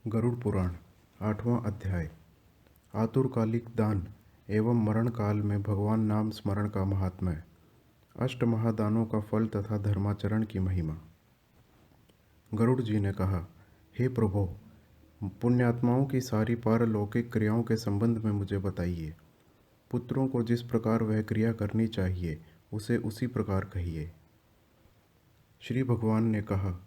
गरुड़ पुराण 8वां अध्याय। आतुरकालिक दान एवं मरण काल में भगवान नाम स्मरण का महात्म्य। अष्ट महादानों का फल तथा धर्माचरण की महिमा। गरुड़ जी ने कहा, हे प्रभो, पुण्यात्माओं की सारी पारलौकिक क्रियाओं के संबंध में मुझे बताइए। पुत्रों को जिस प्रकार वह क्रिया करनी चाहिए उसे उसी प्रकार कहिए। श्री भगवान ने कहा,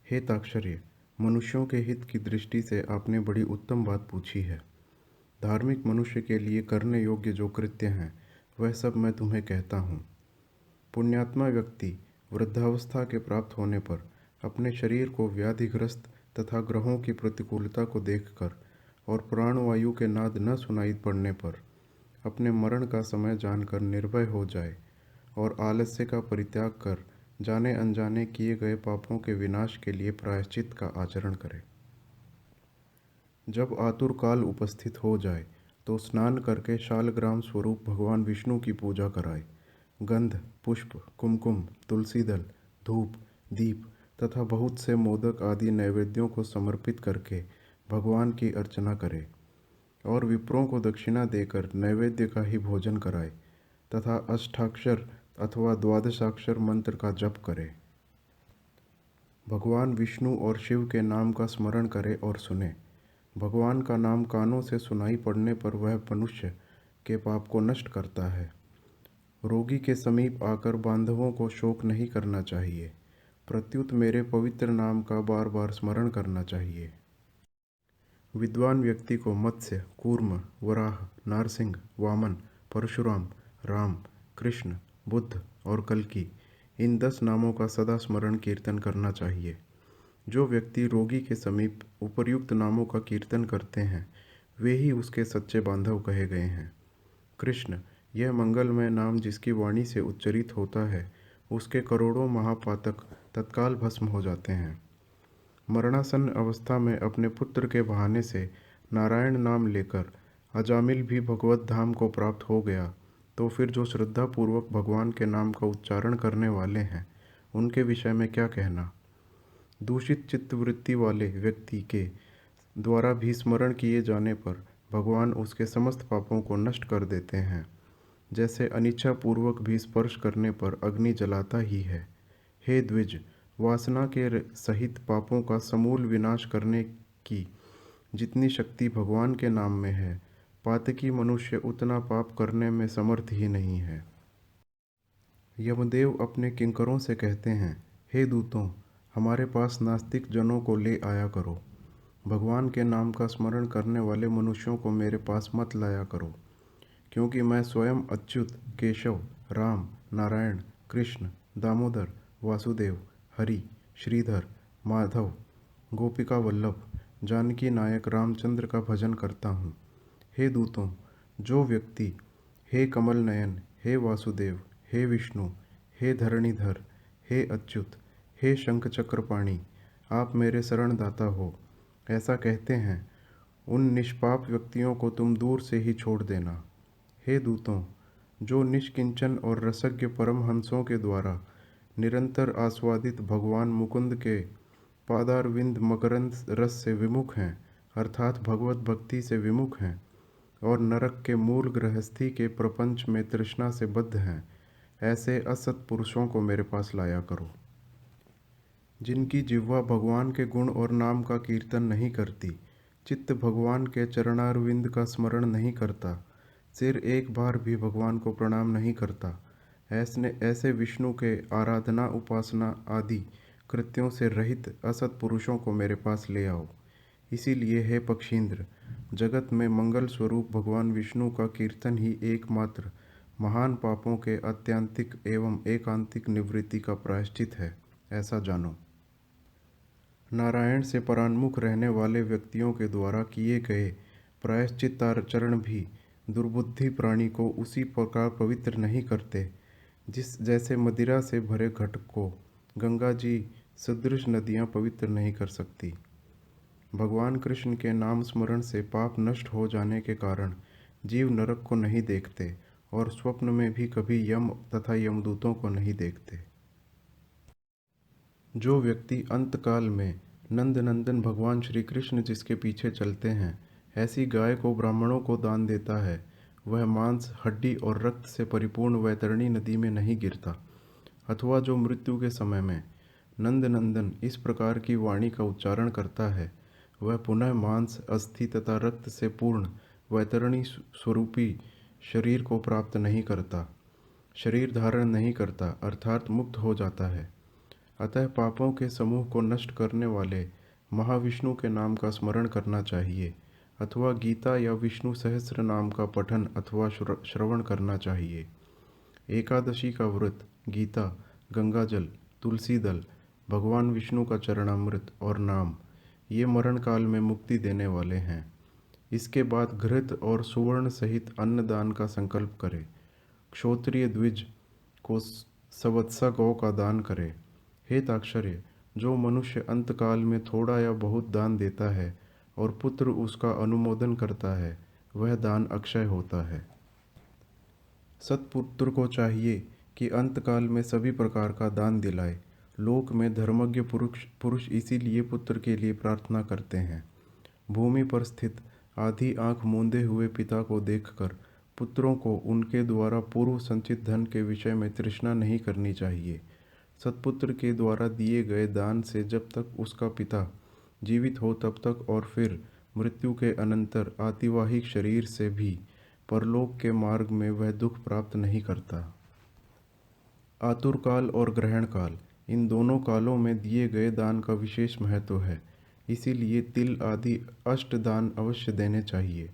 हे ताक्षर्य, मनुष्यों के हित की दृष्टि से आपने बड़ी उत्तम बात पूछी है। धार्मिक मनुष्य के लिए करने योग्य जो कृत्य हैं वह सब मैं तुम्हें कहता हूँ। पुण्यात्मा व्यक्ति वृद्धावस्था के प्राप्त होने पर अपने शरीर को व्याधिग्रस्त तथा ग्रहों की प्रतिकूलता को देखकर और प्राणवायु के नाद न सुनाई पड़ने पर अपने मरण का समय जानकर निर्भय हो जाए और आलस्य का परित्याग कर जाने अनजाने किए गए पापों के विनाश के लिए प्रायश्चित का आचरण करे। जब आतुर काल उपस्थित हो जाए तो स्नान करके शालग्राम स्वरूप भगवान विष्णु की पूजा कराए। गंध, पुष्प, कुमकुम, तुलसी दल, धूप, दीप तथा बहुत से मोदक आदि नैवेद्यों को समर्पित करके भगवान की अर्चना करे और विप्रों को दक्षिणा देकर नैवेद्य का ही भोजन कराए तथा अष्टाक्षर अथवा द्वादशाक्षर मंत्र का जप करे। भगवान विष्णु और शिव के नाम का स्मरण करे और सुने। भगवान का नाम कानों से सुनाई पड़ने पर वह मनुष्य के पाप को नष्ट करता है। रोगी के समीप आकर बांधवों को शोक नहीं करना चाहिए, प्रत्युत मेरे पवित्र नाम का बार बार स्मरण करना चाहिए। विद्वान व्यक्ति को मत्स्य, कूर्म, वराह, नारसिंह, वामन, परशुराम, राम, कृष्ण, बुद्ध और कल्कि इन 10 नामों का सदा स्मरण कीर्तन करना चाहिए। जो व्यक्ति रोगी के समीप उपर्युक्त नामों का कीर्तन करते हैं वे ही उसके सच्चे बांधव कहे गए हैं। कृष्ण, यह मंगलमय नाम जिसकी वाणी से उच्चरित होता है उसके करोड़ों महापातक तत्काल भस्म हो जाते हैं। मरणासन्न अवस्था में अपने पुत्र के बहाने से नारायण नाम लेकर अजामिल भी भगवत धाम को प्राप्त हो गया तो फिर जो श्रद्धापूर्वक भगवान के नाम का उच्चारण करने वाले हैं उनके विषय में क्या कहना। दूषित चित्तवृत्ति वाले व्यक्ति के द्वारा भी स्मरण किए जाने पर भगवान उसके समस्त पापों को नष्ट कर देते हैं, जैसे अनिच्छा पूर्वक भी स्पर्श करने पर अग्नि जलाता ही है। हे द्विज, वासना के सहित पापों का समूल विनाश करने की जितनी शक्ति भगवान के नाम में है, पातकी मनुष्य उतना पाप करने में समर्थ ही नहीं है। यमदेव अपने किंकरों से कहते हैं, हे दूतों, हमारे पास नास्तिक जनों को ले आया करो। भगवान के नाम का स्मरण करने वाले मनुष्यों को मेरे पास मत लाया करो, क्योंकि मैं स्वयं अच्युत, केशव, राम, नारायण, कृष्ण, दामोदर, वासुदेव, हरि, श्रीधर, माधव, गोपिका वल्लभ, जानकी नायक रामचंद्र का भजन करता हूँ। हे दूतों, जो व्यक्ति हे कमल नयन, हे वासुदेव, हे विष्णु, हे धरणीधर, हे अच्युत, हे शंख चक्रपाणी, आप मेरे शरणदाता हो, ऐसा कहते हैं, उन निष्पाप व्यक्तियों को तुम दूर से ही छोड़ देना। हे दूतों, जो निष्किंचन और रसज्ञ परमहंसों के द्वारा निरंतर आस्वादित भगवान मुकुंद के पादारविंद मकरंद रस से विमुख हैं, अर्थात भगवत भक्ति से विमुख हैं और नरक के मूल गृहस्थी के प्रपंच में तृष्णा से बद्ध हैं, ऐसे असत पुरुषों को मेरे पास लाया करो। जिनकी जिह्वा भगवान के गुण और नाम का कीर्तन नहीं करती, चित्त भगवान के चरणारविंद का स्मरण नहीं करता, सिर एक बार भी भगवान को प्रणाम नहीं करता, ऐसे विष्णु के आराधना उपासना आदि कृत्यों से रहित असत पुरुषों को मेरे पास ले आओ। इसीलिए हे पक्षींद्र, जगत में मंगल स्वरूप भगवान विष्णु का कीर्तन ही एकमात्र महान पापों के आत्यंतिक एवं एकांतिक निवृत्ति का प्रायश्चित है, ऐसा जानो। नारायण से परान्मुख रहने वाले व्यक्तियों के द्वारा किए गए प्रायश्चित्ताचरण भी दुर्बुद्धि प्राणी को उसी प्रकार पवित्र नहीं करते जैसे मदिरा से भरे घट को गंगा जी सदृश नदियाँ पवित्र नहीं कर सकती। भगवान कृष्ण के नाम स्मरण से पाप नष्ट हो जाने के कारण जीव नरक को नहीं देखते और स्वप्न में भी कभी यम तथा यमदूतों को नहीं देखते। जो व्यक्ति अंतकाल में नंद नंदन भगवान श्री कृष्ण जिसके पीछे चलते हैं, ऐसी गाय को ब्राह्मणों को दान देता है, वह मांस, हड्डी और रक्त से परिपूर्ण वैतरणी नदी में नहीं गिरता। अथवा जो मृत्यु के समय में नंद नंदन इस प्रकार की वाणी का उच्चारण करता है, वह पुनः मांस, अस्थि तथा रक्त से पूर्ण वैतरणी स्वरूपी शरीर को प्राप्त नहीं करता, शरीर धारण नहीं करता, अर्थात मुक्त हो जाता है। अतः पापों के समूह को नष्ट करने वाले महाविष्णु के नाम का स्मरण करना चाहिए, अथवा गीता या विष्णु सहस्र नाम का पठन अथवा श्रवण करना चाहिए। एकादशी का व्रत, गीता, गंगाजल, तुलसी दल, भगवान विष्णु का चरणामृत और नाम, ये मरण काल में मुक्ति देने वाले हैं। इसके बाद घृत और सुवर्ण सहित अन्नदान का संकल्प करे। क्षोत्रिय द्विज को सवत्सा गौ का दान करे। हे ताक्षर्य, जो मनुष्य अंतकाल में थोड़ा या बहुत दान देता है और पुत्र उसका अनुमोदन करता है, वह दान अक्षय होता है। सत्पुत्र को चाहिए कि अंतकाल में सभी प्रकार का दान दिलाए। लोक में धर्मज्ञ पुरुष इसीलिए पुत्र के लिए प्रार्थना करते हैं। भूमि पर स्थित आधी आंख मूंदे हुए पिता को देखकर पुत्रों को उनके द्वारा पूर्व संचित धन के विषय में तृष्णा नहीं करनी चाहिए। सत्पुत्र के द्वारा दिए गए दान से जब तक उसका पिता जीवित हो तब तक और फिर मृत्यु के अनंतर आतिवाहिक शरीर से भी परलोक के मार्ग में वह दुख प्राप्त नहीं करता। आतुर काल और ग्रहण काल, इन दोनों कालों में दिए गए दान का विशेष महत्व है। इसीलिए तिल आदि अष्ट दान अवश्य देने चाहिए।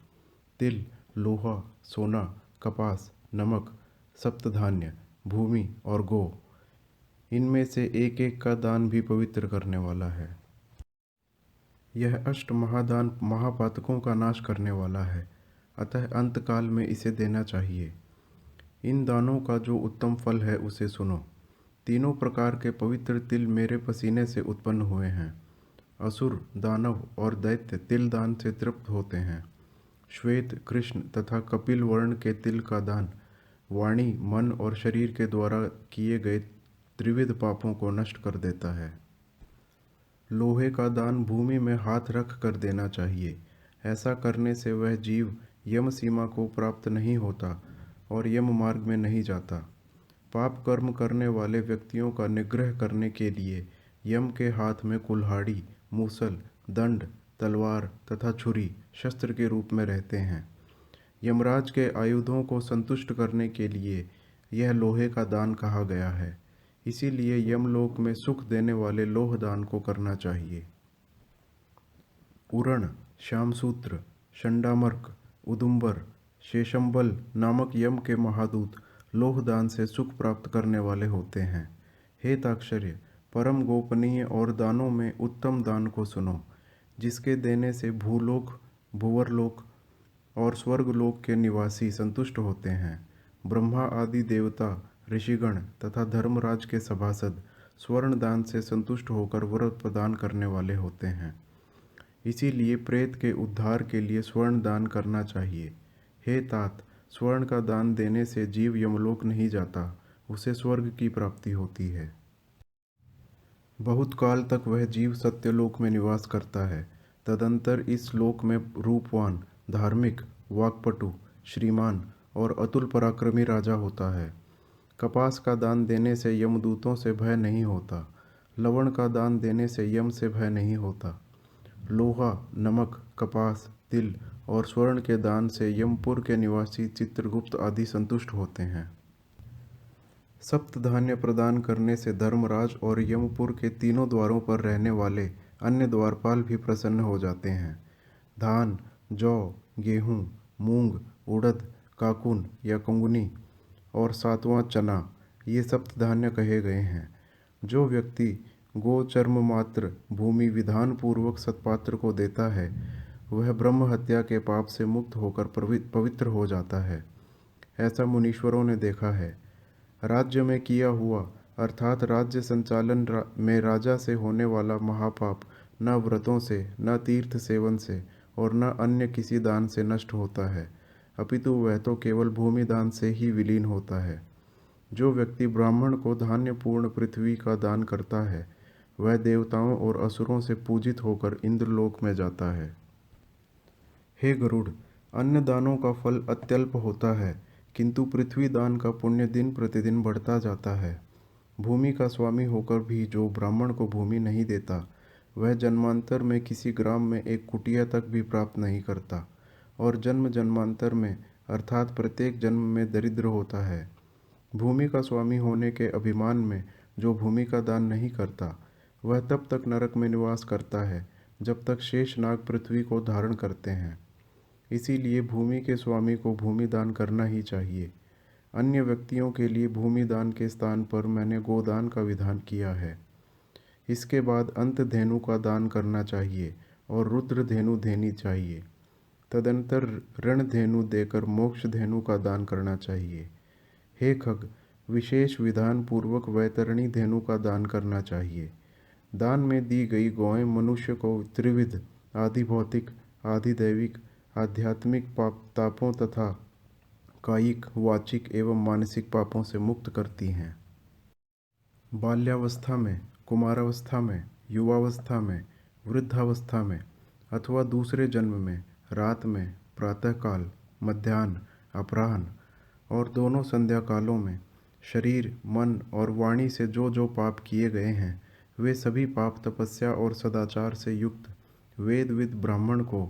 तिल, लोहा, सोना, कपास, नमक, सप्तधान्य, भूमि और गो, इनमें से एक एक का दान भी पवित्र करने वाला है। यह अष्ट महादान महापातकों का नाश करने वाला है, अतः अंतकाल में इसे देना चाहिए। इन दानों का जो उत्तम फल है उसे सुनो। तीनों प्रकार के पवित्र तिल मेरे पसीने से उत्पन्न हुए हैं। असुर, दानव और दैत्य तिल दान से तृप्त होते हैं। श्वेत, कृष्ण तथा कपिल वर्ण के तिल का दान वाणी, मन और शरीर के द्वारा किए गए त्रिविध पापों को नष्ट कर देता है। लोहे का दान भूमि में हाथ रख कर देना चाहिए। ऐसा करने से वह जीव यम सीमा को प्राप्त नहीं होता और यम मार्ग में नहीं जाता। पाप कर्म करने वाले व्यक्तियों का निग्रह करने के लिए यम के हाथ में कुल्हाड़ी, मूसल, दंड, तलवार तथा छुरी शस्त्र के रूप में रहते हैं। यमराज के आयुधों को संतुष्ट करने के लिए यह लोहे का दान कहा गया है। इसीलिए यमलोक में सुख देने वाले लोह दान को करना चाहिए। उरण, श्यामसूत्र, शंडामर्क, उदुम्बर, शेषम्बल नामक यम के महादूत लोह दान से सुख प्राप्त करने वाले होते हैं। हे ताक्षर्य, परम गोपनीय और दानों में उत्तम दान को सुनो, जिसके देने से भूलोक, भुवरलोक और स्वर्गलोक के निवासी संतुष्ट होते हैं। ब्रह्मा आदि देवता, ऋषिगण तथा धर्मराज के सभासद स्वर्ण दान से संतुष्ट होकर वर प्रदान करने वाले होते हैं। इसीलिए प्रेत के उद्धार के लिए स्वर्ण दान करना चाहिए। हे तात, स्वर्ण का दान देने से जीव यमलोक नहीं जाता, उसे स्वर्ग की प्राप्ति होती है। बहुत काल तक वह जीव सत्यलोक में निवास करता है। तदंतर इस लोक में रूपवान, धार्मिक, वाक्पटु, श्रीमान और अतुल पराक्रमी राजा होता है। कपास का दान देने से यमदूतों से भय नहीं होता। लवण का दान देने से यम से भय नहीं होता। लोहा, नमक, कपास, तिल और स्वर्ण के दान से यमपुर के निवासी चित्रगुप्त आदि संतुष्ट होते हैं। सप्तधान्य प्रदान करने से धर्मराज और यमपुर के तीनों द्वारों पर रहने वाले अन्य द्वारपाल भी प्रसन्न हो जाते हैं। धान, जौ, गेहूँ, मूंग, उड़द, काकुन या कुंगनी और सातवां चना, ये सप्तधान्य कहे गए हैं। जो व्यक्ति गो चर्म मात्र भूमि विधान पूर्वक सत्पात्र को देता है, वह ब्रह्म हत्या के पाप से मुक्त होकर पवित्र हो जाता है। ऐसा मुनीश्वरों ने देखा है। राज्य में किया हुआ अर्थात राज्य संचालन में राजा से होने वाला महापाप न व्रतों से, न तीर्थ सेवन से और न अन्य किसी दान से नष्ट होता है, अपितु वह तो केवल भूमि दान से ही विलीन होता है। जो व्यक्ति ब्राह्मण को धान्यपूर्ण पृथ्वी का दान करता है वह देवताओं और असुरों से पूजित होकर इंद्रलोक में जाता है। हे गरुड़, अन्य दानों का फल अत्यल्प होता है, किंतु पृथ्वी दान का पुण्य दिन प्रतिदिन बढ़ता जाता है। भूमि का स्वामी होकर भी जो ब्राह्मण को भूमि नहीं देता, वह जन्मांतर में किसी ग्राम में एक कुटिया तक भी प्राप्त नहीं करता, और जन्म जन्मांतर में अर्थात प्रत्येक जन्म में दरिद्र होता है। भूमि का स्वामी होने के अभिमान में जो भूमि का दान नहीं करता, वह तब तक नरक में निवास करता है जब तक शेष नाग पृथ्वी को धारण करते हैं। इसीलिए भूमि के स्वामी को भूमि दान करना ही चाहिए। अन्य व्यक्तियों के लिए भूमि दान के स्थान पर मैंने गोदान का विधान किया है। इसके बाद अंत धेनु का दान करना चाहिए और रुद्र धेनु देनी चाहिए। तदंतर ऋण धेनु देकर मोक्ष धेनु का दान करना चाहिए। हे खग, विशेष विधान पूर्वक वैतरणी धेनु का दान करना चाहिए। दान में दी गई गौएं मनुष्य को त्रिविध आदि भौतिक, आदि दैविक, आध्यात्मिक तापों तथा कायिक, वाचिक एवं मानसिक पापों से मुक्त करती हैं। बाल्यावस्था में, कुमारावस्था में, युवावस्था में, वृद्धावस्था में अथवा दूसरे जन्म में, रात में, प्रातःकाल, मध्याह्न, अपराह्न और दोनों संध्या कालों में शरीर, मन और वाणी से जो जो पाप किए गए हैं, वे सभी पाप तपस्या और सदाचार से युक्त वेदविद ब्राह्मण को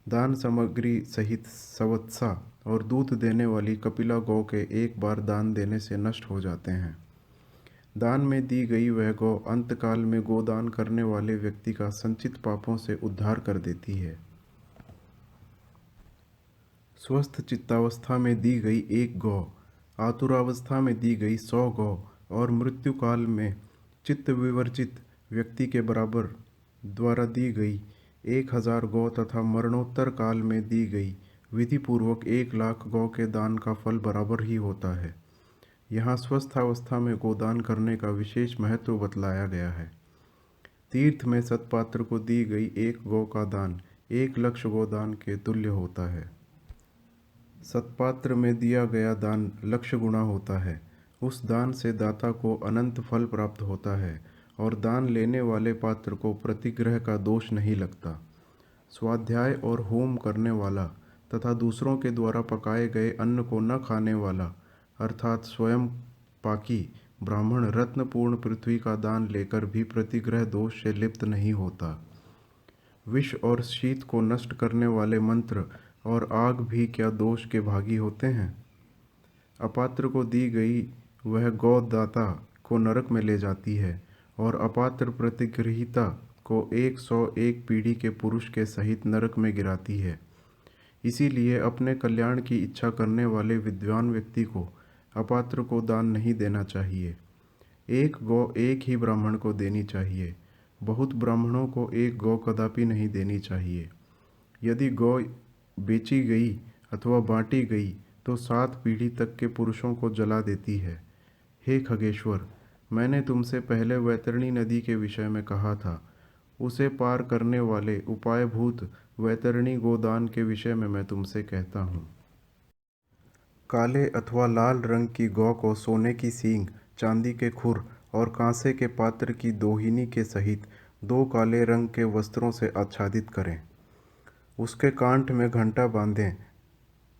दान सामग्री सहित सवत्सा और दूध देने वाली कपिला गौ के एक बार दान देने से नष्ट हो जाते हैं। दान में दी गई वह गौ अंतकाल में गोदान करने वाले व्यक्ति का संचित पापों से उद्धार कर देती है। स्वस्थ चित्तावस्था में दी गई एक गौ, आतुरावस्था में दी गई 100 गौ और मृत्यु काल में चित्त विवर्जित व्यक्ति के बराबर द्वारा दी गई 1000 गौ तथा मरणोत्तर काल में दी गई विधि पूर्वक 1,00,000 गौ के दान का फल बराबर ही होता है। यहाँ स्वस्थ अवस्था में गोदान करने का विशेष महत्व बतलाया गया है। तीर्थ में सत्पात्र को दी गई एक गौ का दान 1,00,000 गोदान के तुल्य होता है। सत्पात्र में दिया गया दान 1,00,000 गुना होता है। उस दान से दाता को अनंत फल प्राप्त होता है और दान लेने वाले पात्र को प्रतिग्रह का दोष नहीं लगता। स्वाध्याय और होम करने वाला तथा दूसरों के द्वारा पकाए गए अन्न को न खाने वाला अर्थात स्वयं पाकी ब्राह्मण रत्नपूर्ण पृथ्वी का दान लेकर भी प्रतिग्रह दोष से लिप्त नहीं होता। विष और शीत को नष्ट करने वाले मंत्र और आग भी क्या दोष के भागी होते हैं? अपात्र को दी गई वह गौ दाता को नरक में ले जाती है और अपात्र प्रतिगृहीता को 101 पीढ़ी के पुरुष के सहित नरक में गिराती है। इसीलिए अपने कल्याण की इच्छा करने वाले विद्वान व्यक्ति को अपात्र को दान नहीं देना चाहिए। एक गौ एक ही ब्राह्मण को देनी चाहिए। बहुत ब्राह्मणों को एक गौ कदापि नहीं देनी चाहिए। यदि गौ बेची गई अथवा बांटी गई तो 7 पीढ़ी तक के पुरुषों को जला देती है। हे खगेश्वर, मैंने तुमसे पहले वैतरणी नदी के विषय में कहा था। उसे पार करने वाले उपायभूत वैतरणी गोदान के विषय में मैं तुमसे कहता हूँ। काले अथवा लाल रंग की गौ को सोने की सींग, चांदी के खुर और कांसे के पात्र की दोहिनी के सहित 2 काले रंग के वस्त्रों से आच्छादित करें। उसके कांठ में घंटा बांधें।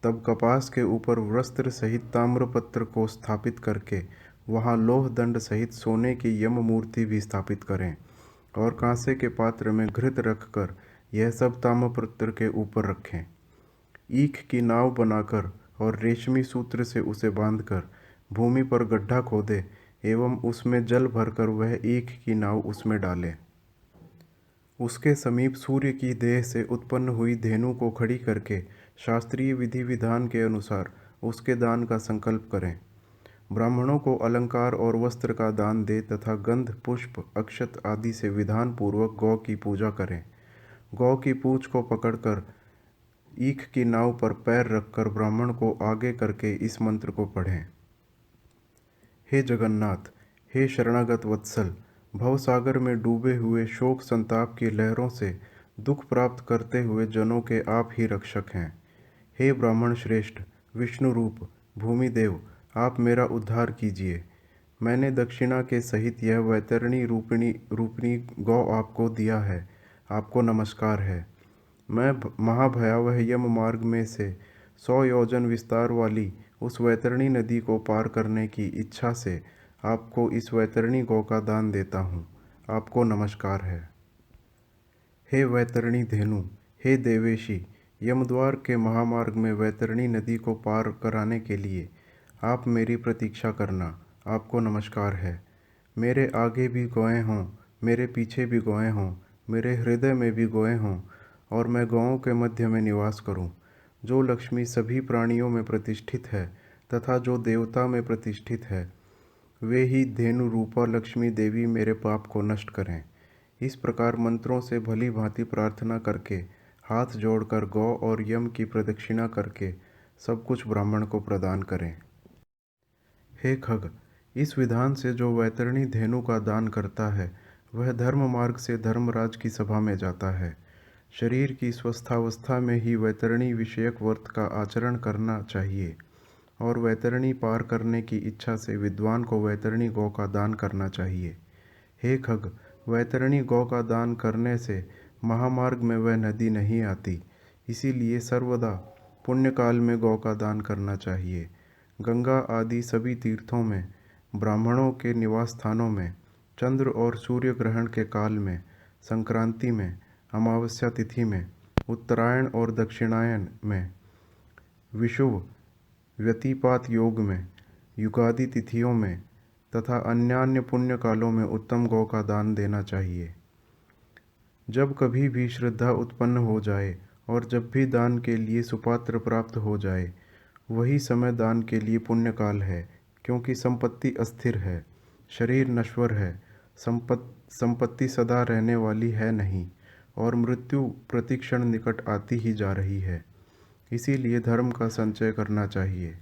तब कपास के ऊपर वस्त्र सहित ताम्रपत्र को स्थापित करके वहाँ लोह दंड सहित सोने की यम मूर्ति भी स्थापित करें और कांसे के पात्र में घृत रखकर यह सब ताम्रपत्र के ऊपर रखें। ईख की नाव बनाकर और रेशमी सूत्र से उसे बांधकर भूमि पर गड्ढा खोदे एवं उसमें जल भरकर वह ईख की नाव उसमें डालें। उसके समीप सूर्य की देह से उत्पन्न हुई धेनु को खड़ी करके शास्त्रीय विधि विधान के अनुसार उसके दान का संकल्प करें। ब्राह्मणों को अलंकार और वस्त्र का दान दे तथा गंध, पुष्प, अक्षत आदि से विधान पूर्वक गौ की पूजा करें। गौ की पूंछ को पकड़कर ईख की नाव पर पैर रखकर ब्राह्मण को आगे करके इस मंत्र को पढ़ें। हे जगन्नाथ, हे शरणागत वत्सल, भवसागर में डूबे हुए शोक संताप की लहरों से दुख प्राप्त करते हुए जनों के आप ही रक्षक हैं। हे ब्राह्मण श्रेष्ठ, विष्णु रूप, भूमिदेव, आप मेरा उद्धार कीजिए। मैंने दक्षिणा के सहित यह वैतरणी रूपिणी गौ आपको दिया है। आपको नमस्कार है। मैं महाभयावह यम मार्ग में से 100 योजन विस्तार वाली उस वैतरणी नदी को पार करने की इच्छा से आपको इस वैतरणी गौ का दान देता हूँ। आपको नमस्कार है। हे वैतरणी धेनु, हे देवेशी, यमद्वार के महामार्ग में वैतरणी नदी को पार कराने के लिए आप मेरी प्रतीक्षा करना। आपको नमस्कार है। मेरे आगे भी गौएं हों, मेरे पीछे भी गौएं हों, मेरे हृदय में भी गौएं हों, और मैं गौओं के मध्य में निवास करूं। जो लक्ष्मी सभी प्राणियों में प्रतिष्ठित है तथा जो देवता में प्रतिष्ठित है, वे ही धेनु रूपा लक्ष्मी देवी मेरे पाप को नष्ट करें। इस प्रकार मंत्रों से भली भांति प्रार्थना करके, हाथ जोड़कर गौ और यम की प्रदक्षिणा करके सब कुछ ब्राह्मण को प्रदान करें। हे खग, इस विधान से जो वैतरणी धेनु का दान करता है वह धर्म मार्ग से धर्मराज की सभा में जाता है। शरीर की स्वस्थावस्था में ही वैतरणी विषयक व्रत का आचरण करना चाहिए और वैतरणी पार करने की इच्छा से विद्वान को वैतरणी गौ का दान करना चाहिए। हे खग, वैतरणी गौ का दान करने से महामार्ग में वह नदी नहीं आती, इसीलिए सर्वदा पुण्यकाल में गौ का दान करना चाहिए। गंगा आदि सभी तीर्थों में, ब्राह्मणों के निवास स्थानों में, चंद्र और सूर्य ग्रहण के काल में, संक्रांति में, अमावस्या तिथि में, उत्तरायण और दक्षिणायन में, विषुव व्यतिपात योग में, युगादि तिथियों में तथा अन्यान्य पुण्य कालों में उत्तम गौ का दान देना चाहिए। जब कभी भी श्रद्धा उत्पन्न हो जाए और जब भी दान के लिए सुपात्र प्राप्त हो जाए, वही समय दान के लिए पुण्य काल है, क्योंकि संपत्ति अस्थिर है, शरीर नश्वर है, संपत्ति सदा रहने वाली है नहीं, और मृत्यु प्रतिक्षण निकट आती ही जा रही है। इसीलिए धर्म का संचय करना चाहिए।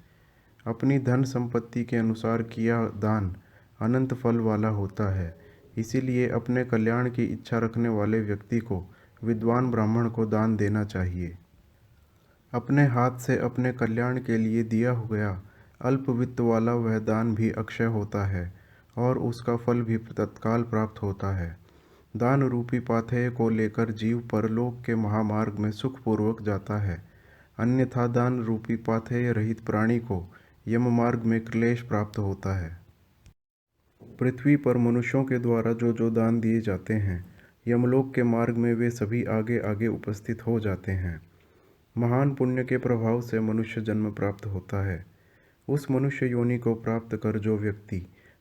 अपनी धन संपत्ति के अनुसार किया दान अनंत फल वाला होता है। इसीलिए अपने कल्याण की इच्छा रखने वाले व्यक्ति को विद्वान ब्राह्मण को दान देना चाहिए। अपने हाथ से अपने कल्याण के लिए दिया गया अल्प वित्त वाला वह दान भी अक्षय होता है और उसका फल भी तत्काल प्राप्त होता है। दान रूपी पाथेय को लेकर जीव परलोक के महामार्ग में सुखपूर्वक जाता है, अन्यथा दान रूपी पाथेय रहित प्राणी को यम मार्ग में क्लेश प्राप्त होता है। पृथ्वी पर मनुष्यों के द्वारा जो जो दान दिए जाते हैं, यमलोक के मार्ग में वे सभी आगे आगे उपस्थित हो जाते हैं। महान पुण्य के प्रभाव से मनुष्य जन्म प्राप्त होता है। उस मनुष्य योनि को प्राप्त कर जो व्यक्ति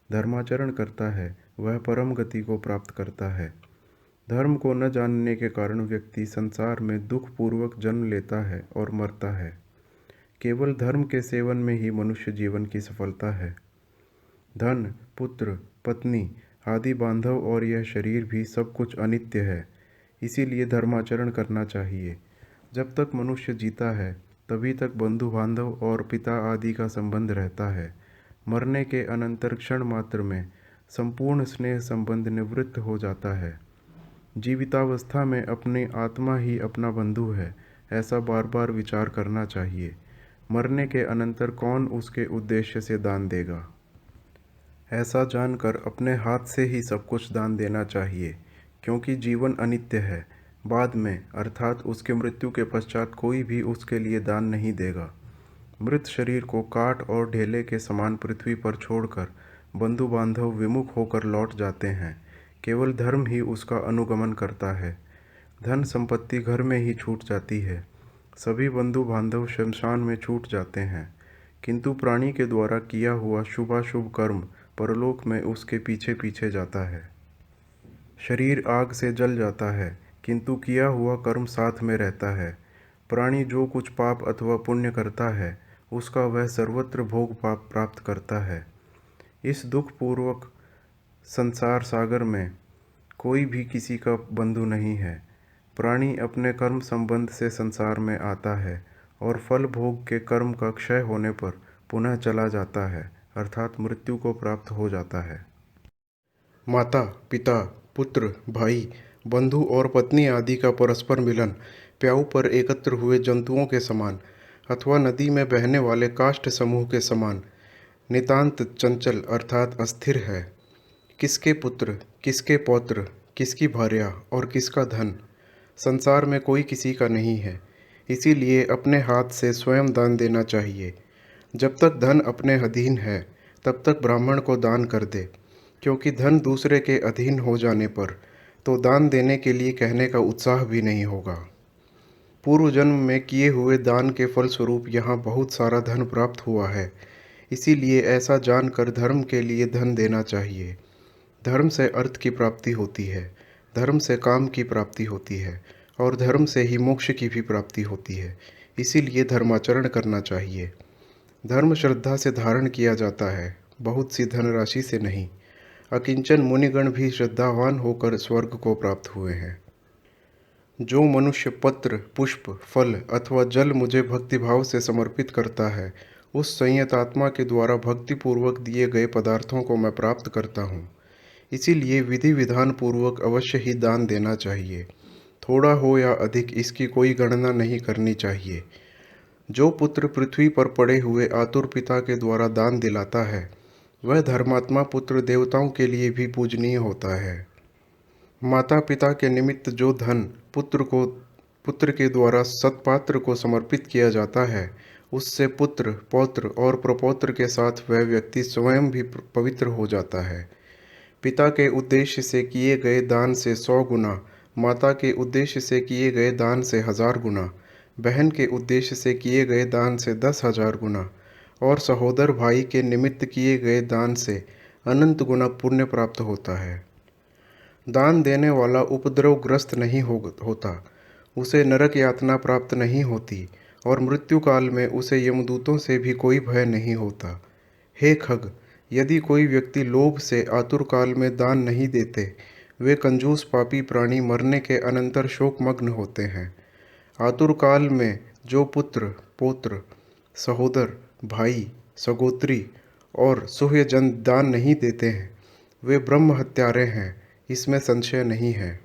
धर्माचरण करता है वह परम गति को प्राप्त करता है। धर्म को न जानने के कारण व्यक्ति संसार में दुख पूर्वक जन्म लेता है और मरता है। केवल धर्म के सेवन में ही मनुष्य जीवन की सफलता है। धन, पुत्र, पत्नी आदि बांधव और यह शरीर भी सब कुछ अनित्य है, इसीलिए धर्माचरण करना चाहिए। जब तक मनुष्य जीता है तभी तक बंधु बांधव और पिता आदि का संबंध रहता है। मरने के अनंतर क्षण मात्र में संपूर्ण स्नेह संबंध निवृत्त हो जाता है। जीवितावस्था में अपनी आत्मा ही अपना बंधु है, ऐसा बार बार विचार करना चाहिए। मरने के अनंतर कौन उसके उद्देश्य से दान देगा? ऐसा जानकर अपने हाथ से ही सब कुछ दान देना चाहिए, क्योंकि जीवन अनित्य है। बाद में अर्थात उसके मृत्यु के पश्चात कोई भी उसके लिए दान नहीं देगा। मृत शरीर को काट और ढेले के समान पृथ्वी पर छोड़कर बंधु बांधव विमुख होकर लौट जाते हैं। केवल धर्म ही उसका अनुगमन करता है। धन संपत्ति घर में ही छूट जाती है। सभी बंधु बांधव शमशान में छूट जाते हैं, किंतु प्राणी के द्वारा किया हुआ शुभाशुभ कर्म परलोक में उसके पीछे पीछे जाता है। शरीर आग से जल जाता है, किंतु किया हुआ कर्म साथ में रहता है। प्राणी जो कुछ पाप अथवा पुण्य करता है उसका वह सर्वत्र भोग पाप प्राप्त करता है। इस दुखपूर्वक संसार सागर में कोई भी किसी का बंधु नहीं है। प्राणी अपने कर्म संबंध से संसार में आता है और फल भोग के कर्म का क्षय होने पर पुनः चला जाता है, अर्थात मृत्यु को प्राप्त हो जाता है। माता, पिता, पुत्र, भाई, बंधु और पत्नी आदि का परस्पर मिलन प्याऊ पर एकत्र हुए जंतुओं के समान अथवा नदी में बहने वाले काष्ठ समूह के समान नितांत चंचल अर्थात अस्थिर है। किसके पुत्र, किसके पौत्र, किसकी भार्या और किसका धन, संसार में कोई किसी का नहीं है। इसीलिए अपने हाथ से स्वयं दान देना चाहिए। जब तक धन अपने अधीन है तब तक ब्राह्मण को दान कर दे, क्योंकि धन दूसरे के अधीन हो जाने पर तो दान देने के लिए कहने का उत्साह भी नहीं होगा। पूर्व जन्म में किए हुए दान के फलस्वरूप यहाँ बहुत सारा धन प्राप्त हुआ है, इसीलिए ऐसा जानकर धर्म के लिए धन देना चाहिए। धर्म से अर्थ की प्राप्ति होती है, धर्म से काम की प्राप्ति होती है और धर्म से ही मोक्ष की भी प्राप्ति होती है। इसीलिए धर्माचरण करना चाहिए। धर्म श्रद्धा से धारण किया जाता है, बहुत सी धनराशि से नहीं। अकिंचन मुनिगण भी श्रद्धावान होकर स्वर्ग को प्राप्त हुए हैं। जो मनुष्य पत्र, पुष्प, फल अथवा जल मुझे भक्तिभाव से समर्पित करता है, उस संयतात्मा के द्वारा भक्तिपूर्वक दिए गए पदार्थों को मैं प्राप्त करता हूँ। इसीलिए विधि विधान पूर्वक अवश्य ही दान देना चाहिए। थोड़ा हो या अधिक इसकी कोई गणना नहीं करनी चाहिए। जो पुत्र पृथ्वी पर पड़े हुए आतुर पिता के द्वारा दान दिलाता है, वह धर्मात्मा पुत्र देवताओं के लिए भी पूजनीय होता है। माता पिता के निमित्त जो धन पुत्र के द्वारा सत्पात्र को समर्पित किया जाता है, उससे पुत्र, पौत्र और प्रपौत्र के साथ वह व्यक्ति स्वयं भी पवित्र हो जाता है। पिता के उद्देश्य से किए गए दान से 100 गुना, माता के उद्देश्य से किए गए दान से 1000 गुना, बहन के उद्देश्य से किए गए दान से 10,000 गुना और सहोदर भाई के निमित्त किए गए दान से अनंत गुना पुण्य प्राप्त होता है। दान देने वाला उपद्रवग्रस्त नहीं होता, उसे नरक यातना प्राप्त नहीं होती और मृत्यु काल में उसे यमदूतों से भी कोई भय नहीं होता। हे खग, यदि कोई व्यक्ति लोभ से आतुर काल में दान नहीं देते, वे कंजूस पापी प्राणी मरने के अनंतर शोकमग्न होते हैं। आतुर काल में जो पुत्र, पौत्र, सहोदर, भाई, सगोत्री और सुहृजन दान नहीं देते हैं, वे ब्रह्म हत्यारे हैं, इसमें संशय नहीं है।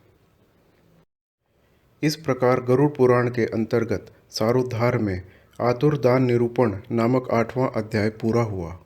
इस प्रकार गरुड़ पुराण के अंतर्गत सारोद्धार में आतुर दान निरूपण नामक 8वां अध्याय पूरा हुआ।